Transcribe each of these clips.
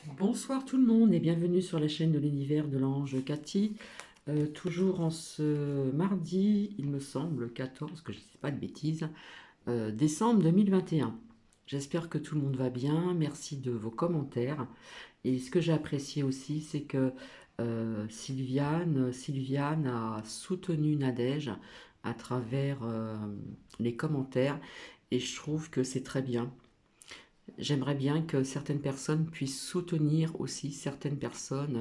Bonsoir tout le monde et bienvenue sur la chaîne de l'univers de l'ange Cathy. Toujours en ce mardi, il me semble, 14, que je ne sais pas de bêtises, décembre 2021. J'espère que tout le monde va bien, merci de vos commentaires. Et ce que j'ai apprécié aussi, c'est que Sylviane a soutenu Nadège à travers les commentaires et je trouve que c'est très bien. J'aimerais bien que certaines personnes puissent soutenir aussi certaines personnes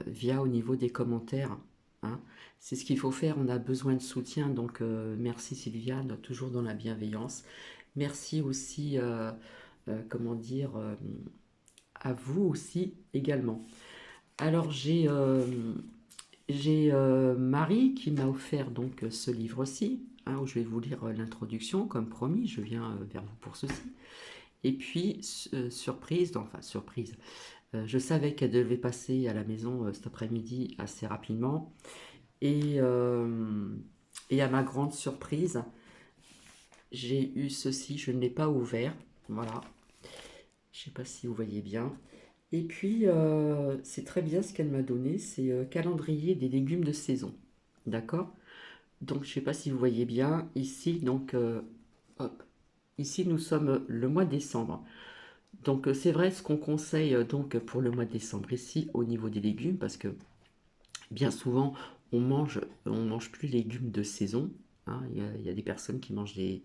via au niveau des commentaires, hein. C'est ce qu'il faut faire, on a besoin de soutien, donc merci Sylviane, toujours dans la bienveillance. Merci aussi, comment dire, à vous aussi également. Alors j'ai Marie qui m'a offert donc ce livre-ci, hein, où je vais vous lire l'introduction, comme promis, je viens vers vous pour ceci. Et puis, surprise, enfin surprise, je savais qu'elle devait passer à la maison cet après-midi assez rapidement. Et, euh, et à ma grande surprise, j'ai eu ceci, je ne l'ai pas ouvert. Voilà, je ne sais pas si vous voyez bien. Et puis, c'est très bien ce qu'elle m'a donné, c'est calendrier des légumes de saison. D'accord. Donc, je ne sais pas si vous voyez bien. Ici, donc, hop. Ici, nous sommes le mois de décembre. Donc c'est vrai ce qu'on conseille donc pour le mois de décembre ici au niveau des légumes parce que bien souvent on mange plus les légumes de saison, hein. Il y a des personnes qui mangent des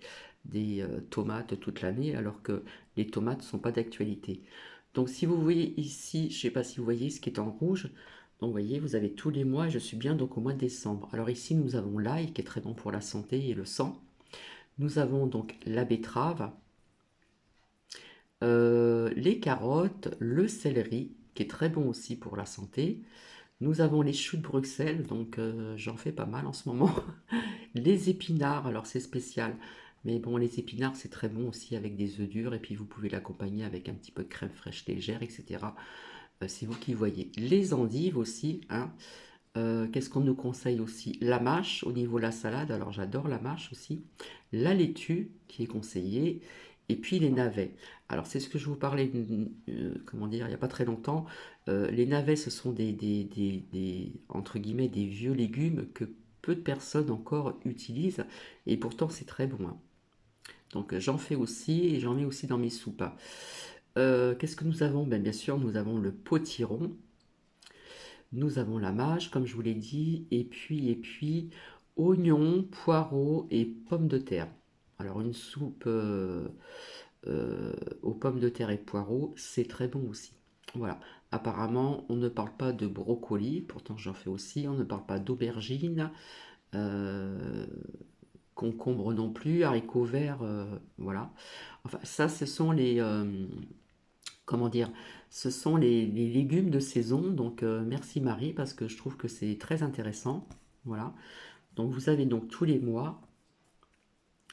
tomates toute l'année alors que les tomates ne sont pas d'actualité. Donc si vous voyez ici, je ne sais pas si vous voyez ce qui est en rouge, donc vous voyez vous avez tous les mois et je suis bien donc au mois de décembre. Alors ici nous avons l'ail qui est très bon pour la santé et le sang. Nous avons donc la betterave, les carottes, le céleri, qui est très bon aussi pour la santé. Nous avons les choux de Bruxelles, donc j'en fais pas mal en ce moment. Les épinards, alors c'est spécial, mais bon, les épinards c'est très bon aussi avec des œufs durs, et puis vous pouvez l'accompagner avec un petit peu de crème fraîche légère, etc. C'est vous qui voyez. Les endives aussi, hein. Qu'est-ce qu'on nous conseille aussi? La mâche au niveau de la salade, alors j'adore la mâche aussi. La laitue qui est conseillée, et puis les navets. Alors c'est ce que je vous parlais, comment dire, il n'y a pas très longtemps. Les navets, ce sont entre guillemets, des vieux légumes que peu de personnes encore utilisent, et pourtant c'est très bon, hein. Donc j'en fais aussi, et j'en mets aussi dans mes soupes, hein. Qu'est-ce que nous avons? Ben, bien sûr, nous avons le potiron. Nous avons la mâche, comme je vous l'ai dit, et puis oignons, poireaux et pommes de terre. Alors une soupe aux pommes de terre et poireaux, c'est très bon aussi. Voilà. Apparemment, on ne parle pas de brocoli, pourtant j'en fais aussi. On ne parle pas d'aubergine, euh, concombre non plus, haricots verts, voilà. Enfin, ça, ce sont comment dire, ce sont les légumes de saison. Donc merci Marie parce que je trouve que c'est très intéressant. Voilà. Donc vous avez donc tous les mois,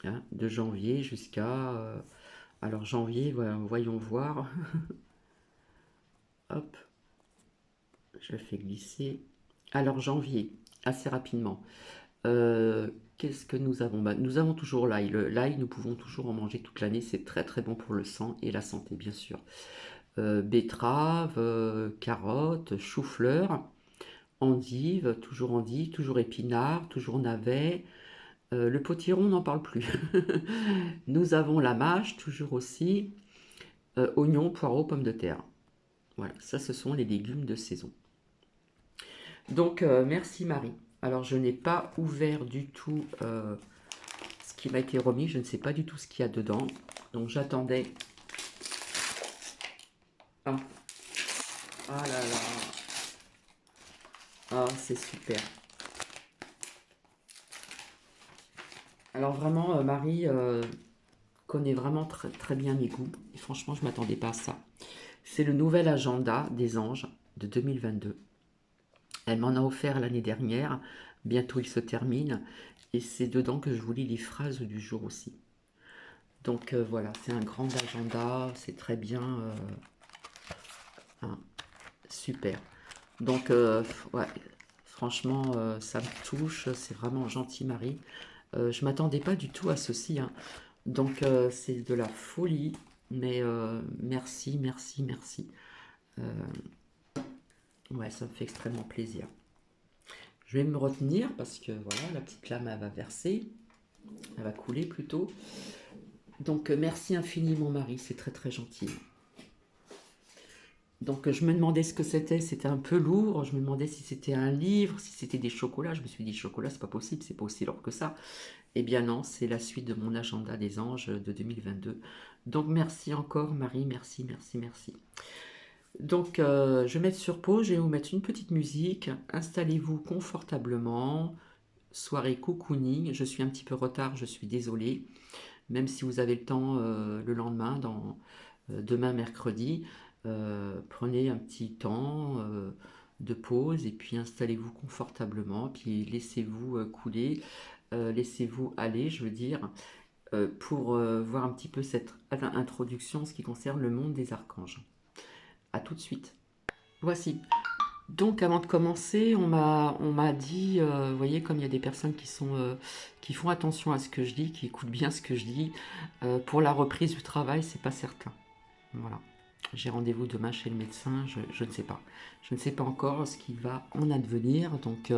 hein, de janvier jusqu'à alors janvier, voilà, voyons voir. Hop, je fais glisser. Alors janvier, assez rapidement. Euh, Qu'est-ce que nous avons? Bah, nous avons toujours l'ail. L'ail, nous pouvons toujours en manger toute l'année. C'est très très bon pour le sang et la santé, bien sûr. Betterave, carottes, chou-fleur, endive, toujours épinard, toujours navet. Le potiron, on n'en parle plus. Nous avons la mâche, toujours aussi. Oignons, poireaux, pommes de terre. Voilà, ça ce sont les légumes de saison. Donc merci Marie. Alors je n'ai pas ouvert du tout ce qui m'a été remis, je ne sais pas du tout ce qu'il y a dedans. Donc j'attendais. Ah, ah là là, ah c'est super. Alors vraiment Marie connaît vraiment très, très bien mes goûts et franchement je ne m'attendais pas à ça. C'est le nouvel agenda des anges de 2022. Elle m'en a offert l'année dernière, bientôt il se termine, et c'est dedans que je vous lis les phrases du jour aussi. Donc voilà, c'est un grand agenda, c'est très bien, hein, super. Donc ouais, franchement, ça me touche, c'est vraiment gentil Marie. Je m'attendais pas du tout à ceci, hein. Donc c'est de la folie. Mais merci, merci, merci. Euh, ouais, ça me fait extrêmement plaisir. Je vais me retenir parce que voilà, la petite lame, elle va verser. Elle va couler plutôt. Donc, merci infiniment, Marie. C'est très, très gentil. Donc je me demandais ce que c'était un peu lourd, je me demandais si c'était un livre, si c'était des chocolats, je me suis dit chocolat c'est pas possible, c'est pas aussi lourd que ça. Eh bien non, c'est la suite de mon agenda des anges de 2022. Donc merci encore Marie, merci, merci, merci. Donc je vais mettre sur pause, je vais vous mettre une petite musique, installez-vous confortablement, soirée cocooning, je suis un petit peu en retard, je suis désolée, même si vous avez le temps le lendemain, demain mercredi, prenez un petit temps de pause et puis installez-vous confortablement, puis laissez-vous couler, laissez-vous aller, je veux dire, pour voir un petit peu cette introduction en ce qui concerne le monde des archanges. A tout de suite. Voici. Donc avant de commencer, on m'a dit, vous voyez, comme il y a des personnes qui font attention à ce que je dis, qui écoutent bien ce que je dis, pour la reprise du travail, c'est pas certain. Voilà. J'ai rendez-vous demain chez le médecin, je ne sais pas. Je ne sais pas encore ce qui va en advenir, donc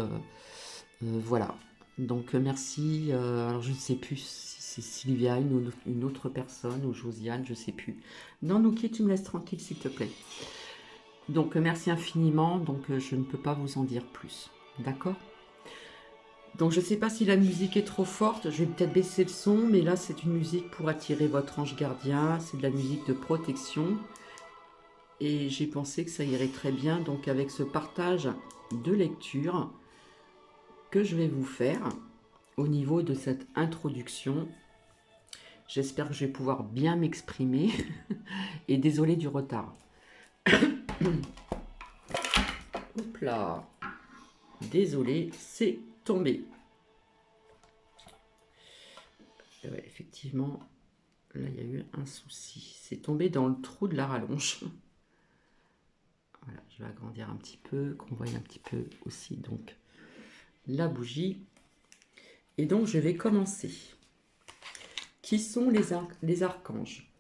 voilà. Donc merci. Alors je ne sais plus si c'est Sylvia, une autre personne, ou Josiane, je ne sais plus. Non, Nouki, tu me laisses tranquille, s'il te plaît. Donc merci infiniment, donc je ne peux pas vous en dire plus. D'accord? Donc je ne sais pas si la musique est trop forte, je vais peut-être baisser le son, mais là c'est une musique pour attirer votre ange gardien, c'est de la musique de protection. Et j'ai pensé que ça irait très bien donc avec ce partage de lecture que je vais vous faire au niveau de cette introduction. J'espère que je vais pouvoir bien m'exprimer et désolé du retard. Hop là, désolé, c'est tombé. Ouais, effectivement, là il y a eu un souci. C'est tombé dans le trou de la rallonge. Voilà, je vais agrandir un petit peu, qu'on voie un petit peu aussi donc la bougie. Et donc je vais commencer. Qui sont les archanges?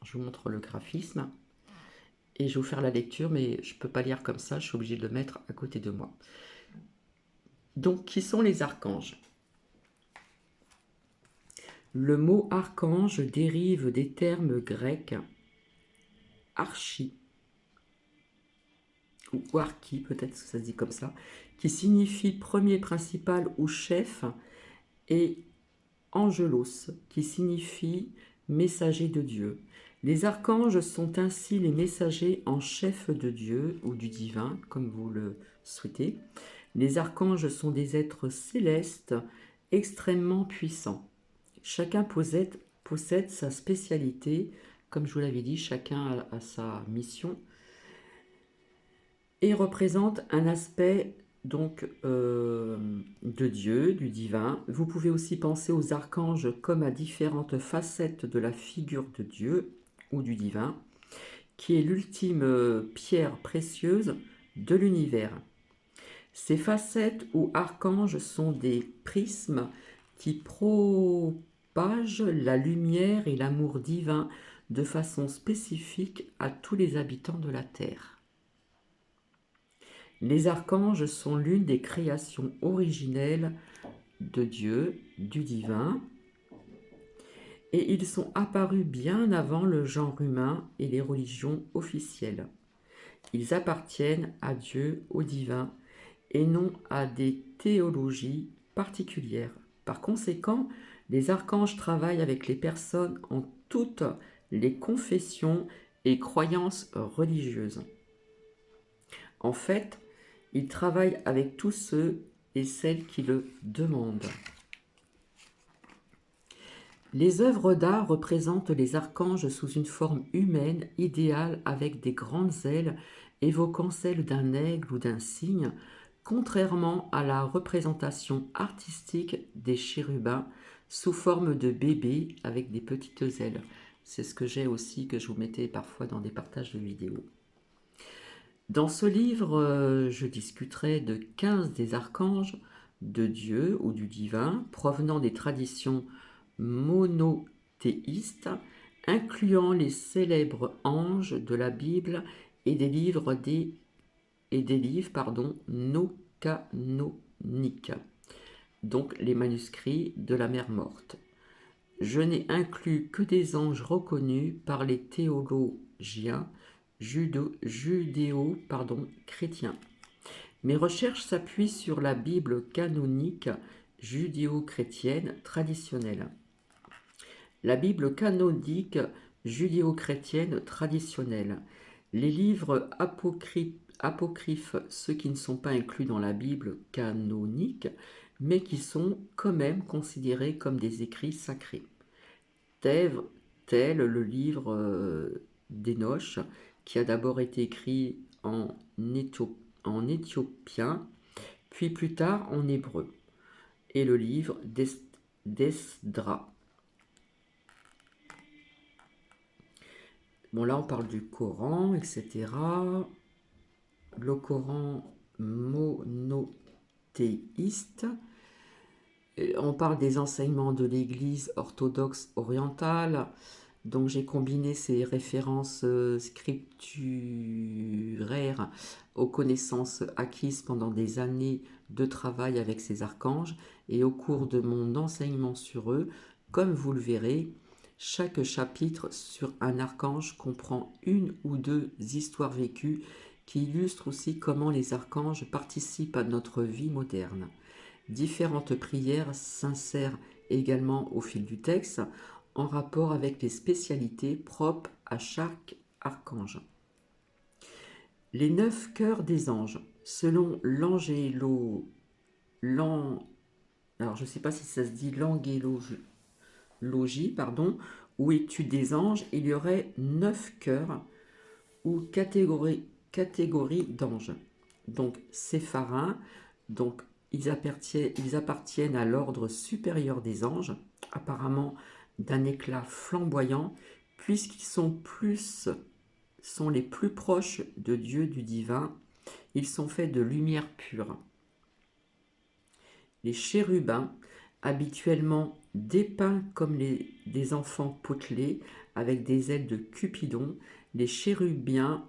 Je vous montre le graphisme et je vais vous faire la lecture, mais je ne peux pas lire comme ça, je suis obligée de le mettre à côté de moi. Donc, qui sont les archanges? Le mot archange dérive des termes grecs archi, ou archi, peut-être que ça se dit comme ça, qui signifie premier principal ou chef, et angelos, qui signifie messager de Dieu. Les archanges sont ainsi les messagers en chef de Dieu ou du divin, comme vous le souhaitez. Les archanges sont des êtres célestes extrêmement puissants. Chacun possède sa spécialité, comme je vous l'avais dit, chacun a sa mission et représente un aspect donc de Dieu, du divin. Vous pouvez aussi penser aux archanges comme à différentes facettes de la figure de Dieu ou du divin, qui est l'ultime pierre précieuse de l'univers. Ces facettes ou archanges sont des prismes qui propagent la lumière et l'amour divin de façon spécifique à tous les habitants de la terre. Les archanges sont l'une des créations originelles de Dieu, du divin, et ils sont apparus bien avant le genre humain et les religions officielles. Ils appartiennent à Dieu, au divin, et non à des théologies particulières. Par conséquent, les archanges travaillent avec les personnes en toutes les confessions et croyances religieuses. En fait, ils travaillent avec tous ceux et celles qui le demandent. Les œuvres d'art représentent les archanges sous une forme humaine idéale avec des grandes ailes évoquant celles d'un aigle ou d'un cygne, contrairement à la représentation artistique des chérubins sous forme de bébés avec des petites ailes. C'est ce que j'ai aussi, que je vous mettais parfois dans des partages de vidéos. Dans ce livre, je discuterai de 15 des archanges de Dieu ou du divin provenant des traditions monothéistes incluant les célèbres anges de la Bible et des livres non canoniques, donc les manuscrits de la mer morte. Je n'ai inclus que des anges reconnus par les théologiens judéo-chrétiens. Mes recherches s'appuient sur la Bible canonique judéo-chrétienne traditionnelle. La Bible canonique judéo-chrétienne traditionnelle. Les livres apocryphes, ceux qui ne sont pas inclus dans la Bible canonique, mais qui sont quand même considérés comme des écrits sacrés. Tel le livre d'Énoch, qui a d'abord été écrit en éthiopien, puis plus tard en hébreu, et le livre d'Esdras. Bon, là, on parle du Coran, etc. Le Coran monothéiste. On parle des enseignements de l'Église orthodoxe orientale. Donc, j'ai combiné ces références scripturaires aux connaissances acquises pendant des années de travail avec ces archanges et au cours de mon enseignement sur eux. Comme vous le verrez, chaque chapitre sur un archange comprend une ou deux histoires vécues qui illustrent aussi comment les archanges participent à notre vie moderne. Différentes prières s'insèrent également au fil du texte en rapport avec les spécialités propres à chaque archange. Les 9 cœurs des anges, selon alors je ne sais pas si ça se dit l'angélogie, ou étude des anges, il y aurait 9 cœurs ou catégories d'anges. Donc sépharins, donc ils appartiennent à l'ordre supérieur des anges, apparemment d'un éclat flamboyant, puisqu'ils sont les plus proches de Dieu, du divin. Ils sont faits de lumière pure. Les chérubins, habituellement dépeints comme des enfants potelés avec des ailes de Cupidon, les chérubins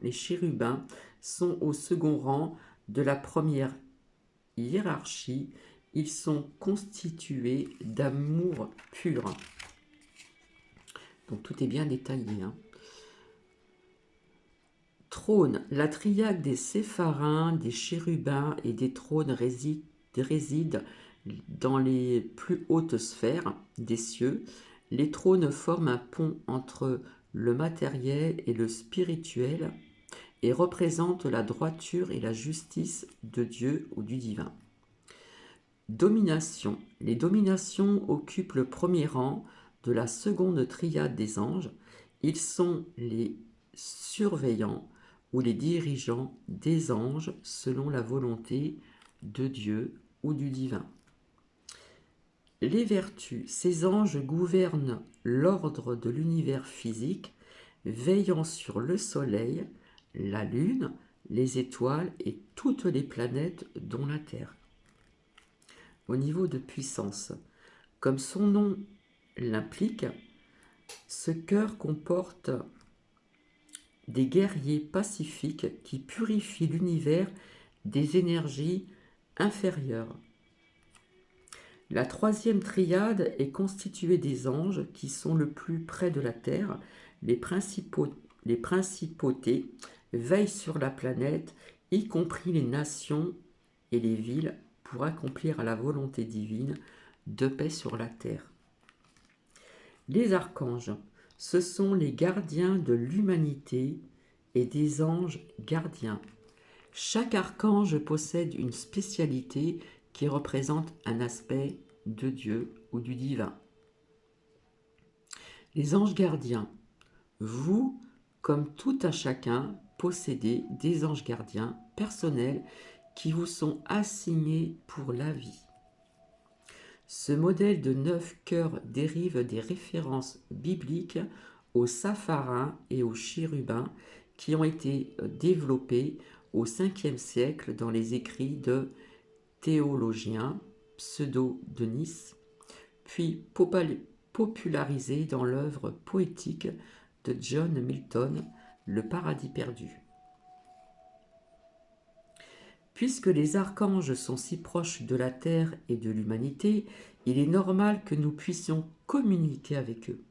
sont au second rang de la première hiérarchie. Ils sont constitués d'amour pur. Donc tout est bien détaillé. Trône, la triade des sépharins, des chérubins et des trônes réside dans les plus hautes sphères des cieux. Les trônes forment un pont entre le matériel et le spirituel et représentent la droiture et la justice de Dieu ou du divin. Domination. Les dominations occupent le premier rang de la seconde triade des anges. Ils sont les surveillants ou les dirigeants des anges selon la volonté de Dieu ou du divin. Les vertus. Ces anges gouvernent l'ordre de l'univers physique, veillant sur le soleil, la lune, les étoiles et toutes les planètes dont la Terre. Au niveau de puissance, comme son nom l'implique, ce cœur comporte des guerriers pacifiques qui purifient l'univers des énergies inférieures. La troisième triade est constituée des anges qui sont le plus près de la Terre. Les principautés veillent sur la planète, y compris les nations et les villes, pour accomplir la volonté divine de paix sur la terre. Les archanges, ce sont les gardiens de l'humanité et des anges gardiens. Chaque archange possède une spécialité qui représente un aspect de Dieu ou du divin. Les anges gardiens, vous, comme tout un chacun, possédez des anges gardiens personnels qui vous sont assignés pour la vie. Ce modèle de 9 cœurs dérive des références bibliques aux sapharins et aux chérubins qui ont été développés au 5e siècle dans les écrits de théologiens Pseudo de Nice, puis popularisé dans l'œuvre poétique de John Milton, Le Paradis perdu. Puisque les archanges sont si proches de la terre et de l'humanité, il est normal que nous puissions communiquer avec eux.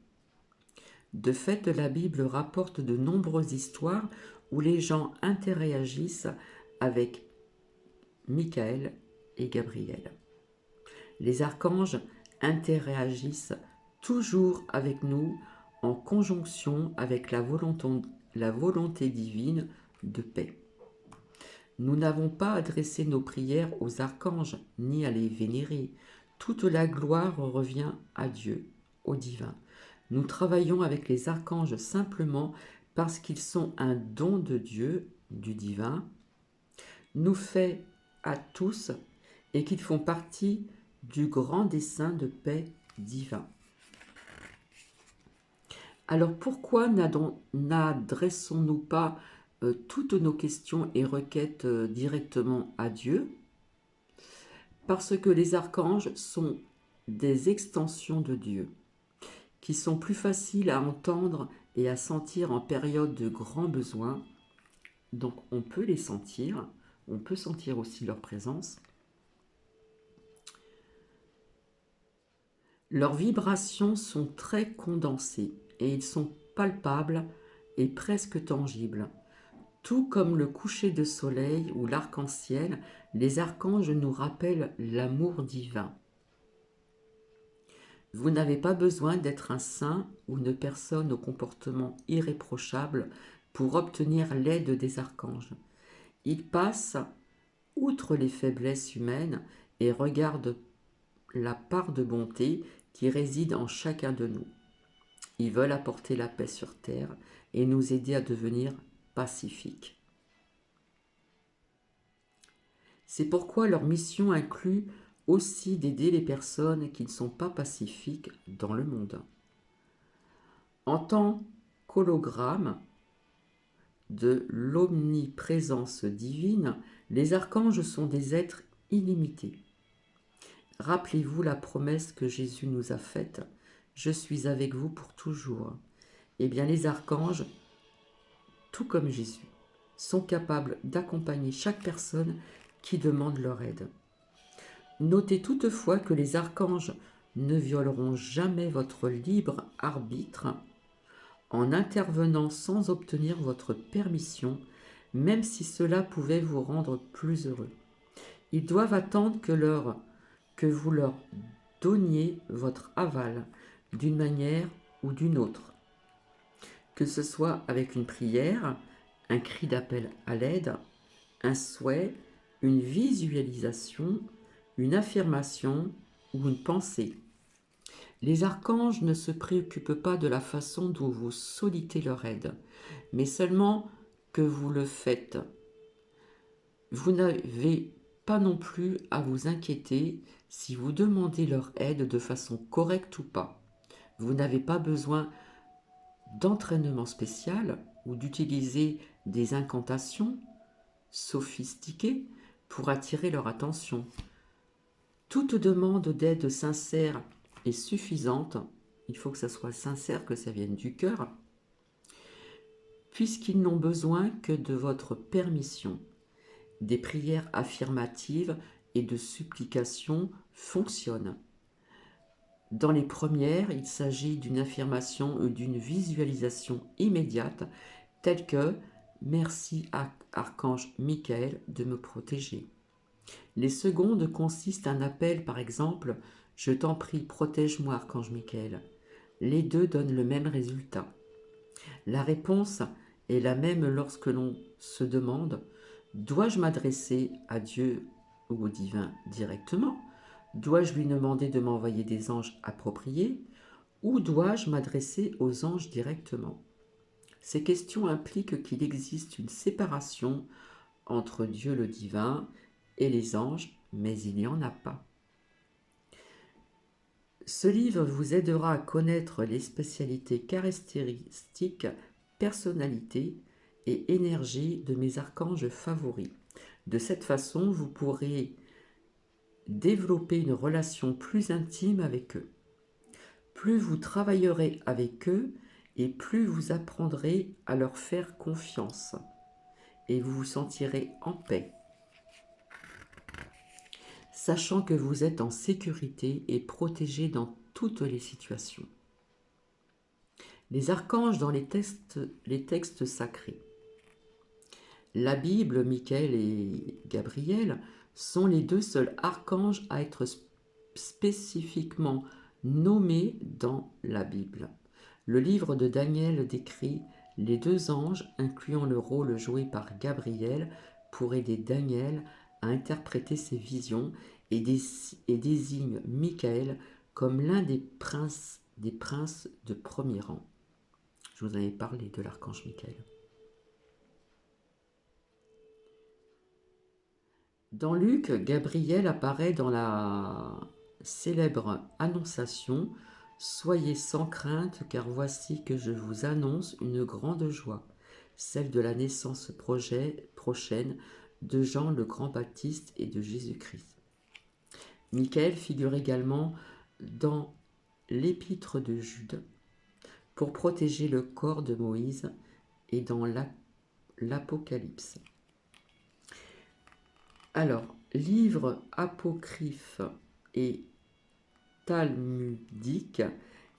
De fait, la Bible rapporte de nombreuses histoires où les gens interagissent avec Michael et Gabriel. Les archanges interagissent toujours avec nous en conjonction avec la volonté divine de paix. Nous n'avons pas adressé nos prières aux archanges ni à les vénérer. Toute la gloire revient à Dieu, au divin. Nous travaillons avec les archanges simplement parce qu'ils sont un don de Dieu, du divin, nous fait à tous et qu'ils font partie du grand dessein de paix divin. Alors pourquoi n'adressons-nous pas toutes nos questions et requêtes directement à Dieu? Parce que les archanges sont des extensions de Dieu, qui sont plus faciles à entendre et à sentir en période de grand besoin. Donc on peut les sentir, on peut sentir aussi leur présence. Leurs vibrations sont très condensées et ils sont palpables et presque tangibles. Tout comme le coucher de soleil ou l'arc-en-ciel, les archanges nous rappellent l'amour divin. Vous n'avez pas besoin d'être un saint ou une personne au comportement irréprochable pour obtenir l'aide des archanges. Ils passent outre les faiblesses humaines et regardent la part de bonté qui réside en chacun de nous. Ils veulent apporter la paix sur terre et nous aider à devenir pacifiques. C'est pourquoi leur mission inclut aussi d'aider les personnes qui ne sont pas pacifiques dans le monde. En tant qu'hologramme de l'omniprésence divine, les archanges sont des êtres illimités. Rappelez-vous la promesse que Jésus nous a faite, « Je suis avec vous pour toujours ». Eh bien, les archanges, tout comme Jésus, sont capables d'accompagner chaque personne qui demande leur aide. Notez toutefois que les archanges ne violeront jamais votre libre arbitre en intervenant sans obtenir votre permission, même si cela pouvait vous rendre plus heureux. Ils doivent attendre que vous leur donniez votre aval d'une manière ou d'une autre, que ce soit avec une prière, un cri d'appel à l'aide, un souhait, une visualisation, une affirmation ou une pensée. Les archanges ne se préoccupent pas de la façon dont vous sollicitez leur aide, mais seulement que vous le faites. Vous n'avez pas non plus à vous inquiéter si vous demandez leur aide de façon correcte ou pas. Vous n'avez pas besoin d'entraînement spécial ou d'utiliser des incantations sophistiquées pour attirer leur attention. Toute demande d'aide sincère est suffisante. Il faut que ça soit sincère, que ça vienne du cœur, puisqu'ils n'ont besoin que de votre permission. Des prières affirmatives et de supplications fonctionnent. Dans les premières, il s'agit d'une affirmation ou d'une visualisation immédiate, telle que « Merci Archange Michael de me protéger ». Les secondes consistent en un appel, par exemple « Je t'en prie, protège-moi Archange Michael ». Les deux donnent le même résultat. La réponse est la même lorsque l'on se demande « Dois-je m'adresser à Dieu ou au divin directement ? Dois-je lui demander de m'envoyer des anges appropriés ou dois-je m'adresser aux anges directement ?» Ces questions impliquent qu'il existe une séparation entre Dieu le divin et les anges, mais il n'y en a pas. Ce livre vous aidera à connaître les spécialités caractéristiques, personnalités et énergies de mes archanges favoris. De cette façon, vous pourrez développer une relation plus intime avec eux. plus vous travaillerez avec eux et plus vous apprendrez à leur faire confiance et vous vous sentirez en paix, sachant que vous êtes en sécurité et protégé dans toutes les situations. Les archanges dans les textes sacrés. La Bible, Michael et Gabriel sont les deux seuls archanges à être spécifiquement nommés dans la Bible. Le livre de Daniel décrit les deux anges, incluant le rôle joué par Gabriel pour aider Daniel à interpréter ses visions et désigne Michael comme l'un des princes de premier rang. Je vous avais parlé de l'archange Michael. Dans Luc, Gabriel apparaît dans la célèbre Annonciation « Soyez sans crainte, car voici que je vous annonce une grande joie, celle de la naissance prochaine de Jean le Grand-Baptiste et de Jésus-Christ. » Michael figure également dans l'Épître de Jude pour protéger le corps de Moïse et dans l'Apocalypse. Alors, livres apocryphes et talmudiques,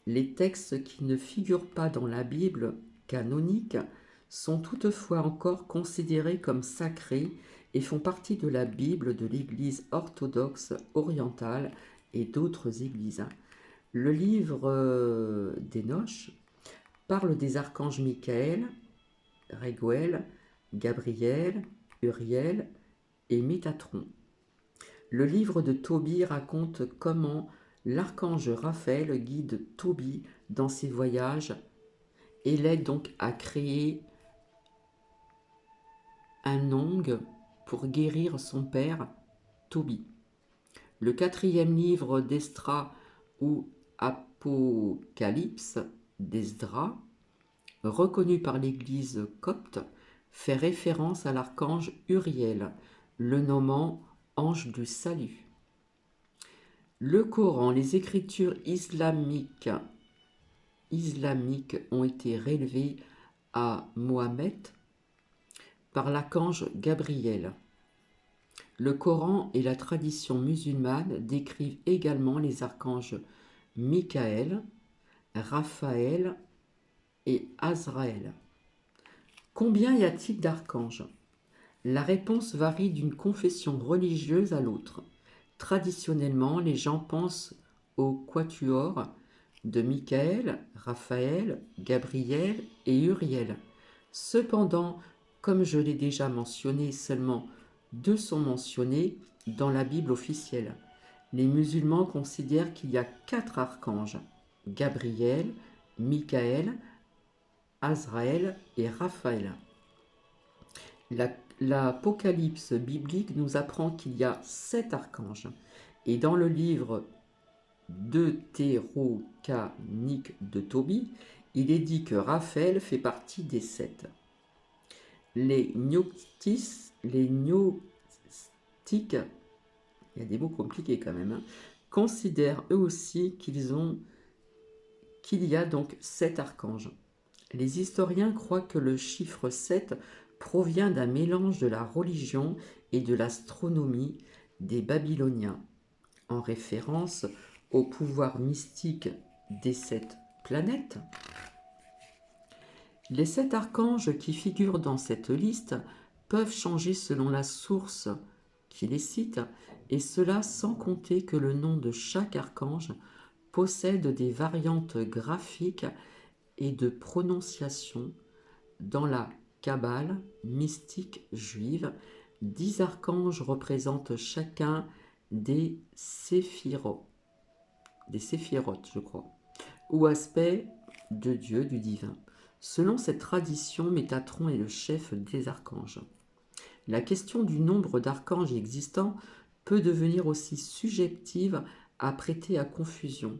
les textes qui ne figurent pas dans la Bible canonique sont toutefois encore considérés comme sacrés et font partie de la Bible de l'Église orthodoxe orientale et d'autres églises. Le livre d'Hénoch parle des archanges Michael, Réguel, Gabriel, Uriel et Métatron. Le livre de Tobie raconte comment l'archange Raphaël guide Tobie dans ses voyages et l'aide donc à créer un ongle pour guérir son père, Tobie. Le quatrième livre d'Esdras ou Apocalypse d'Esdras, reconnu par l'Église copte, fait référence à l'archange Uriel, le nommant ange du salut. Le Coran, les écritures islamiques ont été relevées à Mohammed par l'archange Gabriel. Le Coran et la tradition musulmane décrivent également les archanges Michael, Raphaël et Azraël. Combien y a-t-il d'archanges ? La réponse varie d'une confession religieuse à l'autre. Traditionnellement, les gens pensent au quatuor de Michael, Raphaël, Gabriel et Uriel. Cependant, comme je l'ai déjà mentionné, seulement 2 sont mentionnés dans la Bible officielle. Les musulmans considèrent qu'il y a 4 archanges, Gabriel, Michael, Azraël et Raphaël. L'Apocalypse biblique nous apprend qu'il y a 7 archanges. Et dans le livre deutérocanique de Tobie, il est dit que Raphaël fait partie des 7. Les gnostiques, il y a des mots compliqués quand même, considèrent eux aussi qu'il y a donc 7 archanges. Les historiens croient que le chiffre 7 provient d'un mélange de la religion et de l'astronomie des Babyloniens, en référence au pouvoir mystique des 7 planètes. Les 7 archanges qui figurent dans cette liste peuvent changer selon la source qui les cite, et cela sans compter que le nom de chaque archange possède des variantes graphiques et de prononciation. Dans la Kabbale mystique juive, 10 archanges représentent chacun des séphirotes, je crois, ou aspects de Dieu, du divin. Selon cette tradition, Métatron est le chef des archanges. La question du nombre d'archanges existants peut devenir aussi subjective à prêter à confusion.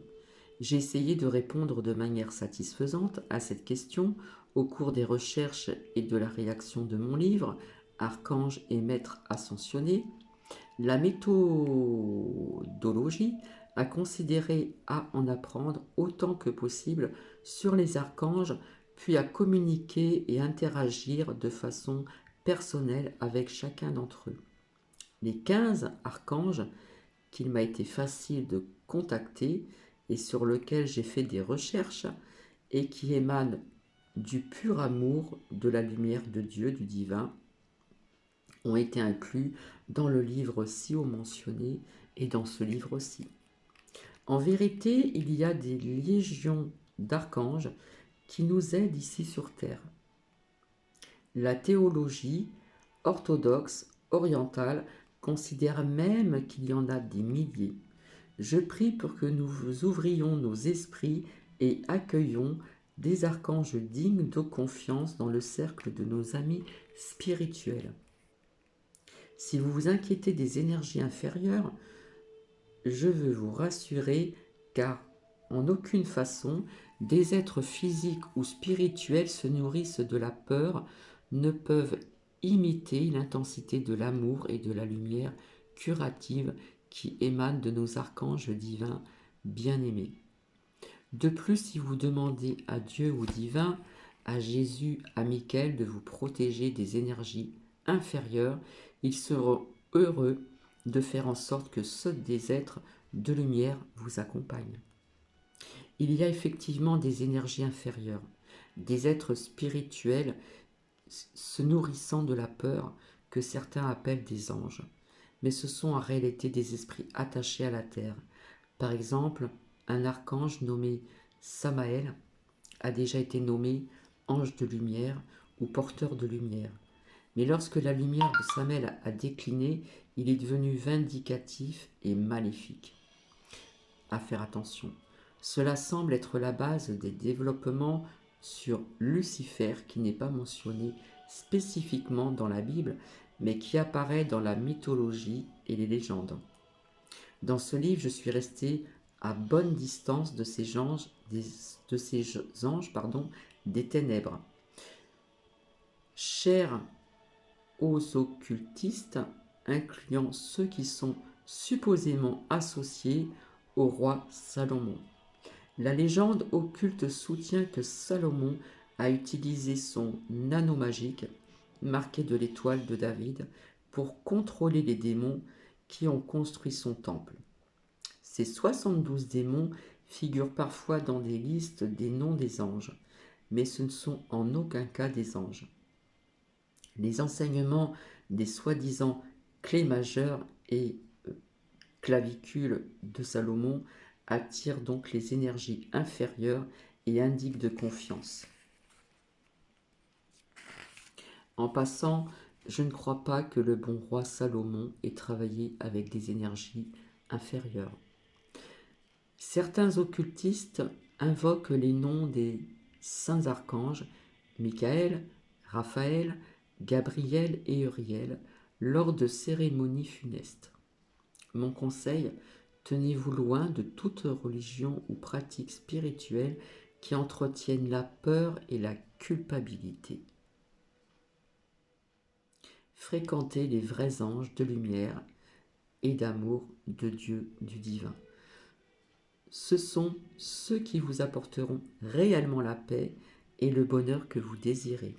J'ai essayé de répondre de manière satisfaisante à cette question au cours des recherches et de la rédaction de mon livre « Archanges et maîtres ascensionnés ». La méthodologie à considérer, à en apprendre autant que possible sur les archanges, puis à communiquer et interagir de façon personnelle avec chacun d'entre eux. Les 15 archanges qu'il m'a été facile de contacter et sur lesquels j'ai fait des recherches et qui émanent du pur amour de la lumière de Dieu, du divin, ont été inclus dans le livre ci-haut mentionné et dans ce livre-ci. En vérité, il y a des légions d'archanges qui nous aident ici sur Terre. La théologie orthodoxe orientale considère même qu'il y en a des milliers. Je prie pour que nous ouvrions nos esprits et accueillions des archanges dignes de confiance dans le cercle de nos amis spirituels. Si vous vous inquiétez des énergies inférieures, je veux vous rassurer car en aucune façon des êtres physiques ou spirituels se nourrissent de la peur, ne peuvent imiter l'intensité de l'amour et de la lumière curative qui émanent de nos archanges divins bien-aimés. De plus, si vous demandez à Dieu ou divin, à Jésus, à Michael de vous protéger des énergies inférieures, ils seront heureux de faire en sorte que ceux des êtres de lumière vous accompagnent. Il y a effectivement des énergies inférieures, des êtres spirituels se nourrissant de la peur que certains appellent des anges, mais ce sont en réalité des esprits attachés à la terre. Par exemple, un archange nommé Samaël a déjà été nommé ange de lumière ou porteur de lumière. Mais lorsque la lumière de Samaël a décliné, il est devenu vindicatif et maléfique. À faire attention. Cela semble être la base des développements sur Lucifer qui n'est pas mentionné spécifiquement dans la Bible, mais qui apparaît dans la mythologie et les légendes. Dans ce livre, je suis resté à bonne distance de ces anges, des ténèbres. Chers aux occultistes, incluant ceux qui sont supposément associés au roi Salomon. La légende occulte soutient que Salomon a utilisé son anneau magique, marqué de l'étoile de David, pour contrôler les démons qui ont construit son temple. Ces 72 démons figurent parfois dans des listes des noms des anges, mais ce ne sont en aucun cas des anges. Les enseignements des soi-disant clés majeures et clavicules de Salomon attirent donc les énergies inférieures et indiquent de confiance. En passant, je ne crois pas que le bon roi Salomon ait travaillé avec des énergies inférieures. Certains occultistes invoquent les noms des saints archanges Michael, Raphaël, Gabriel et Uriel lors de cérémonies funestes. Mon conseil, tenez-vous loin de toute religion ou pratique spirituelle qui entretiennent la peur et la culpabilité. Fréquentez les vrais anges de lumière et d'amour de Dieu, du divin. Ce sont ceux qui vous apporteront réellement la paix et le bonheur que vous désirez.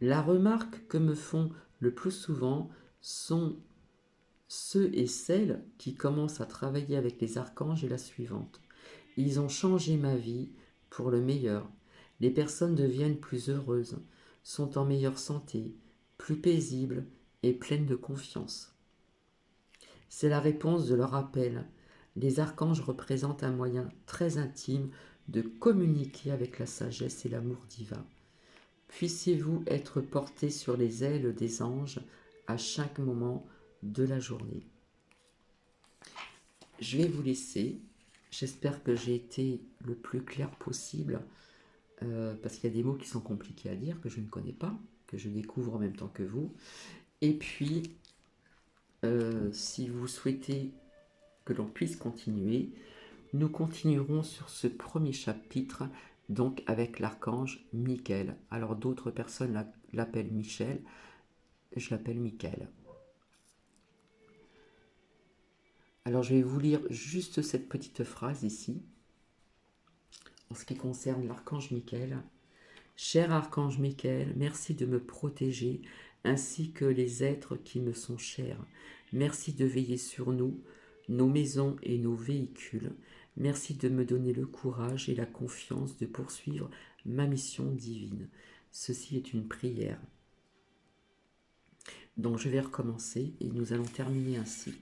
La remarque que me font le plus souvent sont ceux et celles qui commencent à travailler avec les archanges est la suivante. Ils ont changé ma vie pour le meilleur. Les personnes deviennent plus heureuses, sont en meilleure santé, plus paisibles et pleines de confiance. C'est la réponse de leur appel. Les archanges représentent un moyen très intime de communiquer avec la sagesse et l'amour divin. Puissiez-vous être portés sur les ailes des anges à chaque moment de la journée. Je vais vous laisser. J'espère que j'ai été le plus clair possible parce qu'il y a des mots qui sont compliqués à dire, que je ne connais pas, que je découvre en même temps que vous. Et puis, si vous souhaitez que l'on puisse continuer, nous continuerons sur ce premier chapitre, donc avec l'archange Michael. Alors d'autres personnes l'appellent Michel, je l'appelle Michael. Alors, je vais vous lire juste cette petite phrase ici, en ce qui concerne l'archange Michael. Cher archange Michael, merci de me protéger, ainsi que les êtres qui me sont chers. Merci de veiller sur nous, nos maisons et nos véhicules. Merci de me donner le courage et la confiance de poursuivre ma mission divine. Ceci est une prière. Donc je vais recommencer et nous allons terminer ainsi.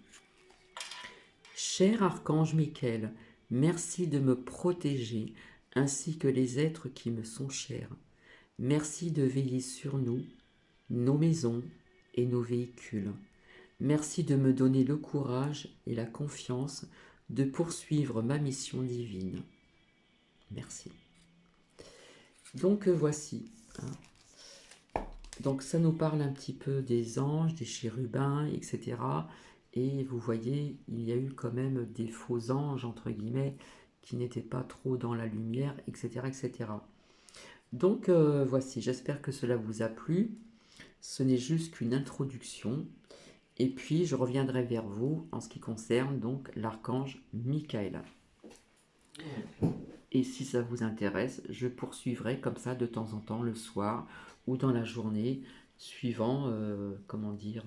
Cher archange Michael, merci de me protéger, ainsi que les êtres qui me sont chers. Merci de veiller sur nous, nos maisons et nos véhicules. Merci de me donner le courage et la confiance de poursuivre ma mission divine. Merci. Donc voici. Donc ça nous parle un petit peu des anges, des chérubins, etc. Et vous voyez, il y a eu quand même des faux anges, entre guillemets, qui n'étaient pas trop dans la lumière, etc. etc. Donc voici, j'espère que cela vous a plu. Ce n'est juste qu'une introduction. Et puis je reviendrai vers vous en ce qui concerne donc l'archange Michael. Et si ça vous intéresse, je poursuivrai comme ça de temps en temps le soir ou dans la journée, suivant comment dire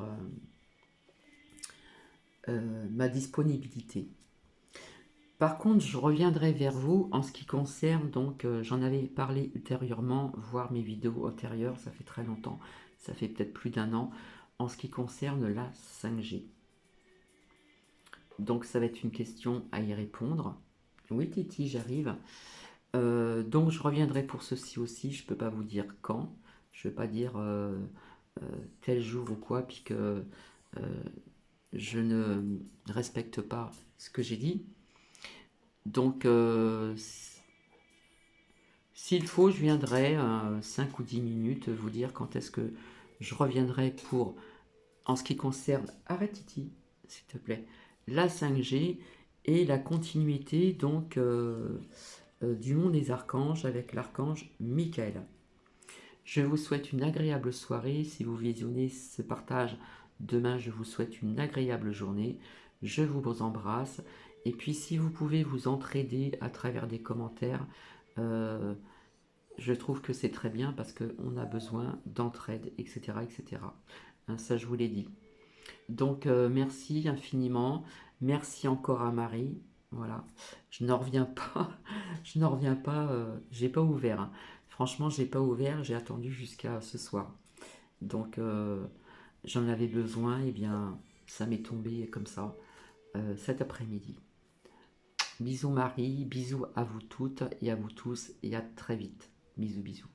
ma disponibilité. Par contre, je reviendrai vers vous en ce qui concerne, donc j'en avais parlé ultérieurement, voir mes vidéos antérieures, ça fait très longtemps, ça fait peut-être plus d'un an, en ce qui concerne la 5G. Donc ça va être une question à y répondre. Oui Titi, j'arrive. Donc je reviendrai pour ceci aussi, je ne peux pas vous dire quand, je ne veux pas dire tel jour ou quoi, puis que je ne respecte pas ce que j'ai dit. Donc s'il faut, je viendrai 5 ou 10 minutes vous dire quand est-ce que je reviendrai pour, en ce qui concerne, arrête Titi, s'il te plaît, la 5G et la continuité donc du monde des archanges avec l'archange Michael. Je vous souhaite une agréable soirée. Si vous visionnez ce partage demain, je vous souhaite une agréable journée. Je vous embrasse. Et puis si vous pouvez vous entraider à travers des commentaires, je trouve que c'est très bien parce qu'on a besoin d'entraide, etc. etc. Hein, ça, je vous l'ai dit. Donc, merci infiniment. Merci encore à Marie. Voilà. Je n'en reviens pas. Je n'en reviens pas. J'ai pas ouvert. Hein. Franchement, j'ai pas ouvert. J'ai attendu jusqu'à ce soir. Donc, j'en avais besoin. Et bien, ça m'est tombé comme ça cet après-midi. Bisous Marie. Bisous à vous toutes et à vous tous. Et à très vite. Bisous, bisous.